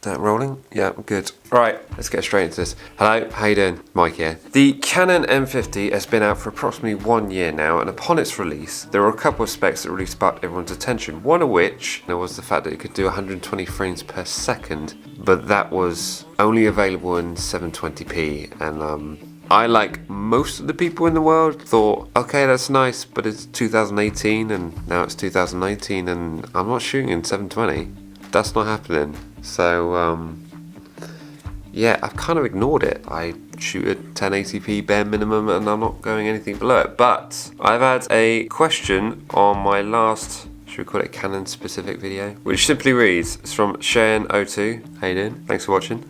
that rolling? Yeah, good. Right, let's get straight into this. Hello, how you doing? Mike here. The Canon M50 has been out for approximately 1 year now, and upon its release, there were a couple of specs that really sparked everyone's attention. One of which was the fact that it could do 120 frames per second, but that was only available in 720p, and I, like most of the people in the world, thought, okay, that's nice, but it's 2018 and now it's 2019 and I'm not shooting in 720. That's not happening. So, yeah, I've kind of ignored it. I shoot at 1080p bare minimum and I'm not going anything below it. But I've had a question on my last, should we call it a Canon specific video? Which simply reads, it's from Cheyenne02. How you doing? Thanks for watching.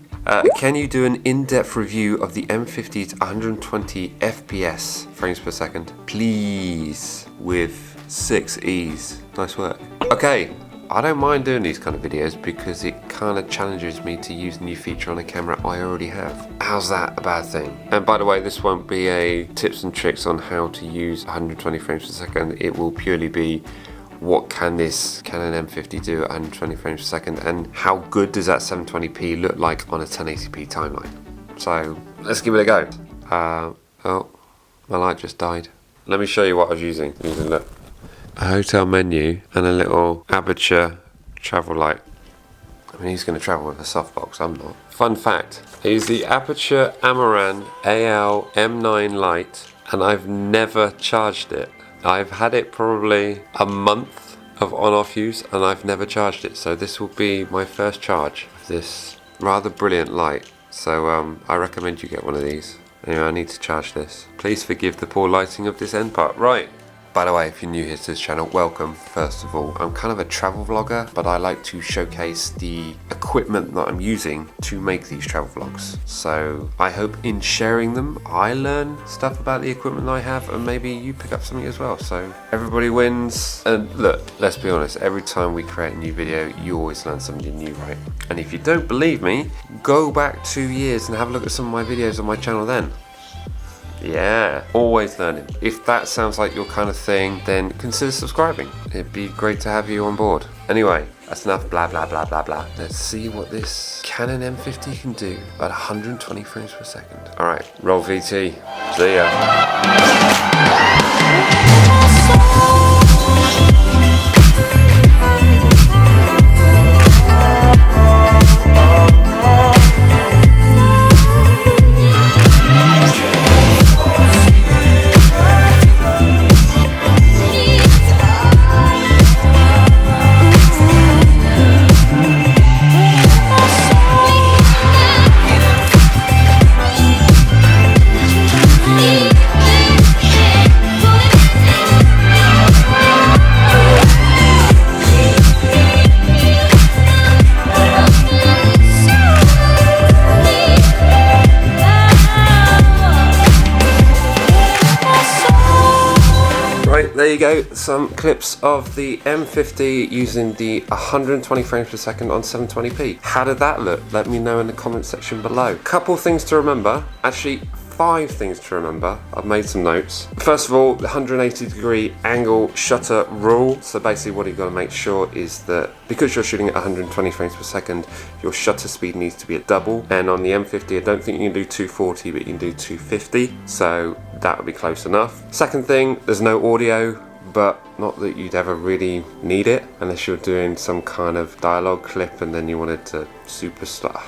Can you do an in-depth review of the M50 to 120 FPS frames per second? Please, with 6 E's. Nice work. Okay, I don't mind doing these kind of videos because it kind of challenges me to use a new feature on a camera I already have. How's that a bad thing? And by the way, this won't be a tips and tricks on how to use 120 frames per second. It will purely be what can this Canon M50 do at 120 frames per second, and how good does that 720p look like on a 1080p timeline. So let's give it a go. Oh, my light just died. Let me show you what I was using. Look, a hotel menu and a little aperture travel light. I mean, he's going to travel with a softbox, I'm not. Fun fact, I use the Aperture Amaran AL M9 light and I've never charged it. I've had it probably a month of on-off use and I've never charged it, so this will be my first charge of this rather brilliant light. So I recommend you get one of these. Anyway, I need to charge this. Please forgive the poor lighting of this end part. Right. By the way, if you're new here to this channel, welcome. First of all, I'm kind of a travel vlogger, but I like to showcase the equipment that I'm using to make these travel vlogs. So I hope in sharing them, I learn stuff about the equipment I have, and maybe you pick up something as well. So everybody wins. And look, let's be honest, every time we create a new video, you always learn something new, right? And if you don't believe me, go back 2 years and have a look at some of my videos on my channel then. Yeah, always learning. If that sounds like your kind of thing, then consider subscribing. It'd be great to have you on board. Anyway, that's enough blah blah blah blah blah. Let's see what this Canon M50 can do at 120 frames per second. Alright, roll VT. See ya. There you go, some clips of the M50 using the 120 frames per second on 720p. How did that look? Let me know in the comment section below. Couple things to remember, actually 5 things to remember. I've made some notes. First of all, the 180-degree angle shutter rule. So basically what you've got to make sure is that because you're shooting at 120 frames per second, your shutter speed needs to be at double. And on the M50, I don't think you can do 240, but you can do 250. So that would be close enough. Second thing, there's no audio, but not that you'd ever really need it unless you're doing some kind of dialogue clip and then you wanted to super slow.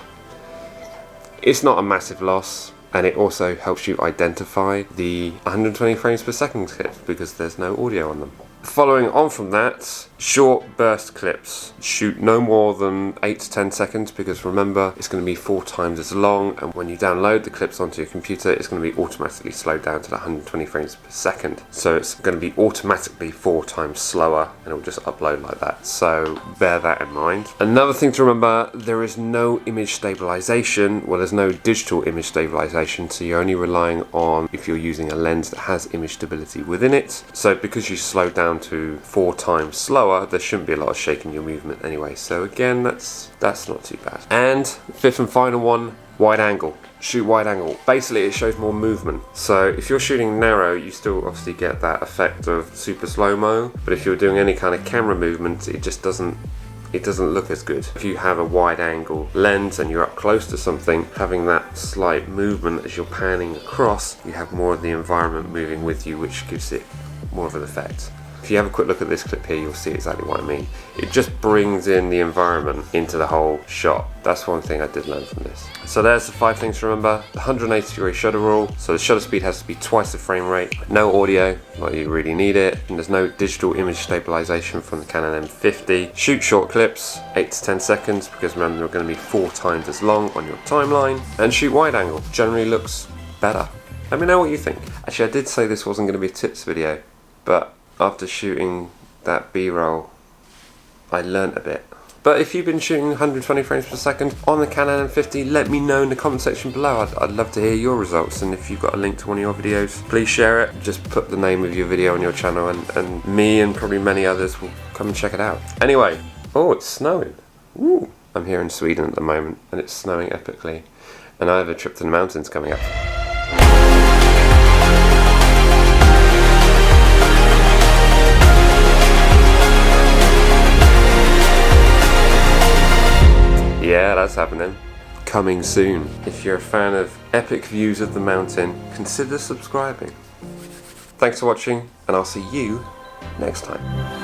It's not a massive loss. And it also helps you identify the 120 frames per second clips because there's no audio on them. Following on from that, short burst clips. Shoot no more than 8 to 10 seconds because remember, it's going to be 4 times as long, and when you download the clips onto your computer, it's going to be automatically slowed down to the 120 frames per second. So it's going to be automatically 4 times slower, and it will just upload like that. So bear that in mind. Another thing to remember, there is no image stabilization. Well, there's no digital image stabilization, so you're only relying on if you're using a lens that has image stability within it. So because you slow down to 4 times slower, there shouldn't be a lot of shaking your movement anyway. So again, that's not too bad. And fifth and final one, wide angle. Shoot wide angle. Basically, it shows more movement. So if you're shooting narrow, you still obviously get that effect of super slow-mo, but if you're doing any kind of camera movement, it just doesn't it doesn't look as good. If you have a wide angle lens and you're up close to something, having that slight movement as you're panning across, you have more of the environment moving with you, which gives it more of an effect. If you have a quick look at this clip here, you'll see exactly what I mean. It just brings in the environment into the whole shot. That's one thing I did learn from this. So there's the 5 things to remember. The 180-degree shutter rule. So the shutter speed has to be twice the frame rate. No audio, not you really need it. And there's no digital image stabilization from the Canon M50. Shoot short clips, 8 to 10 seconds, because remember they're going to be 4 times as long on your timeline. And shoot wide angle, generally looks better. Let me know what you think. Actually, I did say this wasn't going to be a tips video, but after shooting that B-roll, I learnt a bit. But if you've been shooting 120 frames per second on the Canon M50, let me know in the comment section below. I'd love to hear your results, and if you've got a link to one of your videos, please share it. Just put the name of your video on your channel, and me and probably many others will come and check it out. Anyway, oh, it's snowing. Ooh. I'm here in Sweden at the moment, and it's snowing epically, and I have a trip to the mountains coming up. Yeah, that's happening. Coming soon. If you're a fan of epic views of the mountain, consider subscribing. Thanks for watching, and I'll see you next time.